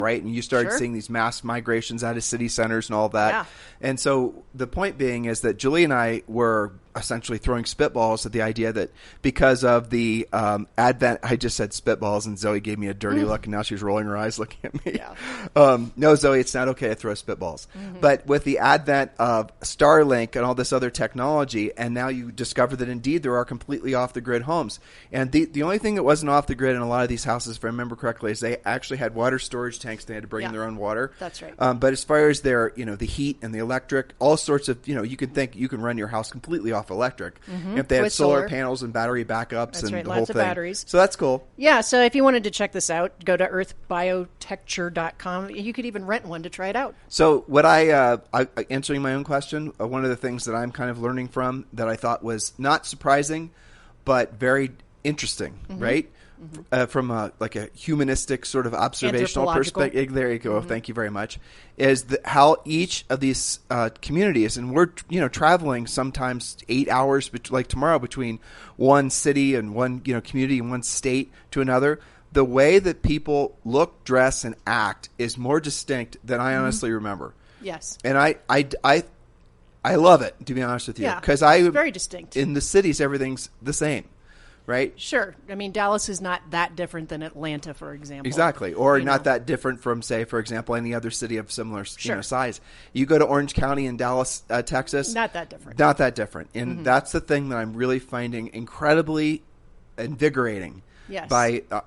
right? And you started seeing these mass migrations out of city centers and all that. Yeah. And so the point being is that Julie and I were essentially throwing spitballs at the idea that because of the advent, I just said spitballs, and Zoe gave me a dirty look, and now she's rolling her eyes looking at me. Yeah. No, Zoe, it's not okay to throw spitballs. But with the advent of Starlink and all this other technology, and now you discover that indeed there are completely off-the-grid homes. And the only thing that wasn't off the grid in a lot of these houses, if I remember correctly, is they actually had water storage tanks. They had to bring in their own water. That's right. But as far as their, the heat and the electric, all sorts of, you can run your house completely off electric. If they had With solar solar panels and battery backups That's and right, the lots whole of thing. batteries. So that's cool. Yeah, so if you wanted to check this out, go to earthbiotecture.com. You could even rent one to try it out. So what answering my own question, one of the things that I'm kind of learning from that I thought was not surprising, but very interesting, right? From a humanistic sort of observational perspective. There you go. Thank you very much. Is how each of these communities, and we're traveling sometimes 8 hours, like tomorrow, between one city and one community and one state to another. The way that people look, dress, and act is more distinct than I honestly remember. Yes. And I love it, to be honest with you, because it's very distinct. In the cities, everything's the same. Right? Sure. I mean, Dallas is not that different than Atlanta, for example. Exactly. Or not that different from, say, for example, any other city of similar size. You go to Orange County in Dallas, Texas. Not that different. Not that different. And that's the thing that I'm really finding incredibly invigorating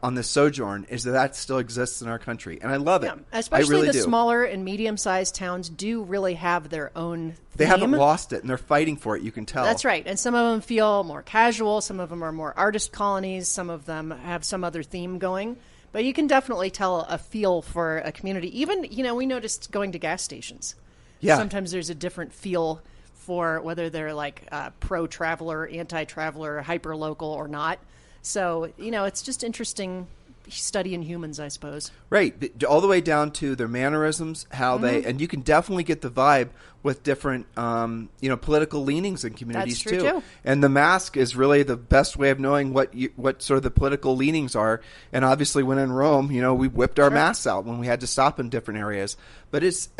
on the sojourn, is that still exists in our country. And I love it. Especially I really the do. Smaller and medium-sized towns do really have their own theme. They haven't lost it, and they're fighting for it, you can tell. That's right. And some of them feel more casual. Some of them are more artist colonies. Some of them have some other theme going. But you can definitely tell a feel for a community. Even, we noticed going to gas stations. Yeah. Sometimes there's a different feel for whether they're like pro-traveler, anti-traveler, hyper-local or not. So, it's just interesting study in humans, I suppose. Right. All the way down to their mannerisms, how they, and you can definitely get the vibe with different, political leanings in communities. That's true too. And the mask is really the best way of knowing what sort of the political leanings are. And obviously when in Rome, we whipped our masks out when we had to stop in different areas. But it's,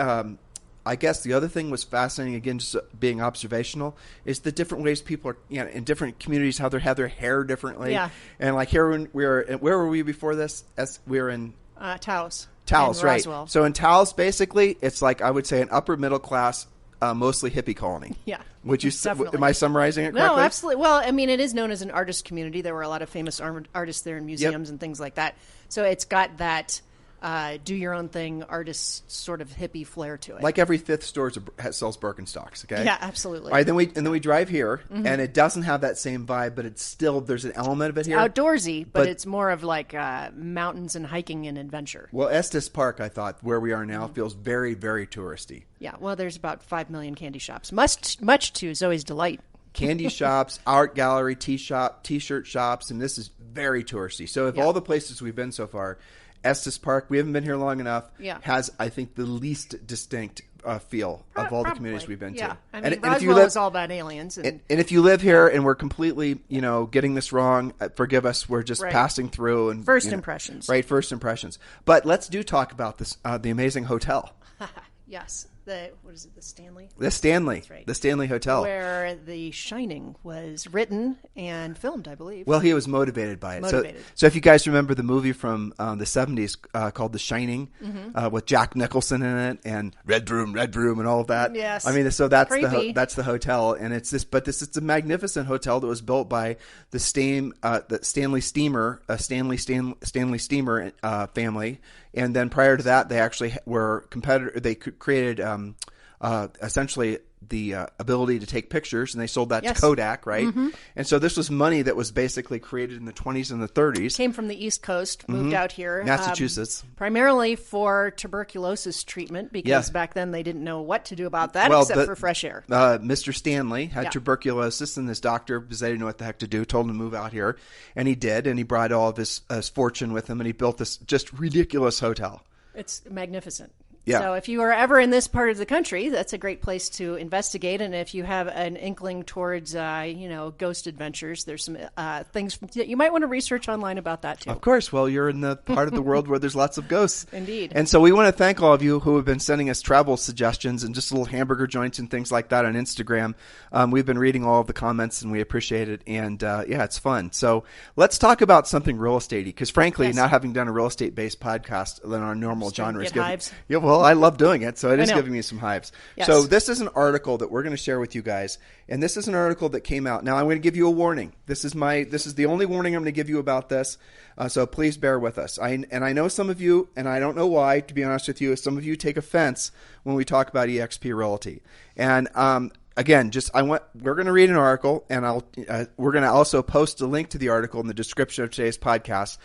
I guess the other thing was fascinating, again, just being observational, is the different ways people are, in different communities, how they have their hair differently. Yeah. And like here, where were we before this? We were in Taos. Taos, right. Roswell. So in Taos, basically, it's like, I would say, an upper middle class, mostly hippie colony. Yeah. Would you? Definitely. Am I summarizing it correctly? No, absolutely. Well, I mean, it is known as an artist community. There were a lot of famous artists there in museums and things like that. So it's got that do your own thing artist sort of hippie flair to it. Like every fifth store sells Birkenstocks, okay? Yeah, absolutely. All right, then we drive here, and it doesn't have that same vibe, but it's still, there's an element of it here. Outdoorsy, but it's more of like mountains and hiking and adventure. Well, Estes Park, I thought, where we are now, feels very, very touristy. Yeah, well, there's about 5 million candy shops, much to Zoe's delight. Candy shops, art gallery, t-shirt shops, and this is very touristy. So of all the places we've been so far, Estes Park, we haven't been here long enough, has, I think, the least distinct feel of all the communities we've been to. I mean, Roswell is all about aliens. And if you live here and we're completely, getting this wrong, forgive us. We're just passing through. And First impressions. Right, first impressions. But let's talk about this, the amazing hotel. Yes. What is it, the Stanley? The Stanley. That's right. The Stanley Hotel. Where The Shining was written and filmed, I believe. Well, he was motivated by it. Motivated. So if you guys remember the movie from the 70s called The Shining, with Jack Nicholson in it and Red Room and all of that. Yes. I mean, so that's Creepy. the hotel, and it's a magnificent hotel that was built by the Stanley Steamer family. And then prior to that, they actually were competitor. They created essentially the ability to take pictures, and they sold that to Kodak, right? And so this was money that was basically created in the 20s and the 30s. Came from the East Coast, moved out here. Massachusetts. Primarily for tuberculosis treatment, because back then they didn't know what to do about that except for fresh air. Mr. Stanley had tuberculosis, and his doctor, because they didn't know what the heck to do, told him to move out here. And he did, and he brought all of his fortune with him, and he built this just ridiculous hotel. It's magnificent. Yeah. So if you are ever in this part of the country, that's a great place to investigate. And if you have an inkling towards, ghost adventures, there's some things that you might want to research online about that too. Of course. Well, you're in the part of the world where there's lots of ghosts. Indeed. And so we want to thank all of you who have been sending us travel suggestions and just little hamburger joints and things like that on Instagram. We've been reading all of the comments and we appreciate it. And it's fun. So let's talk about something real estate-y, because frankly, not having done a real estate-based podcast than our normal genre is giving hives. Yeah, well, I love doing it, so it is giving me some hives. Yes. So this is an article that we're going to share with you guys, and this is an article that came out. Now I'm going to give you a warning. This is the only warning I'm going to give you about this. So please bear with us. I know some of you, and I don't know why, to be honest with you, some of you take offense when we talk about EXP Realty. And again, we're going to read an article, and we're going to also post a link to the article in the description of today's podcast.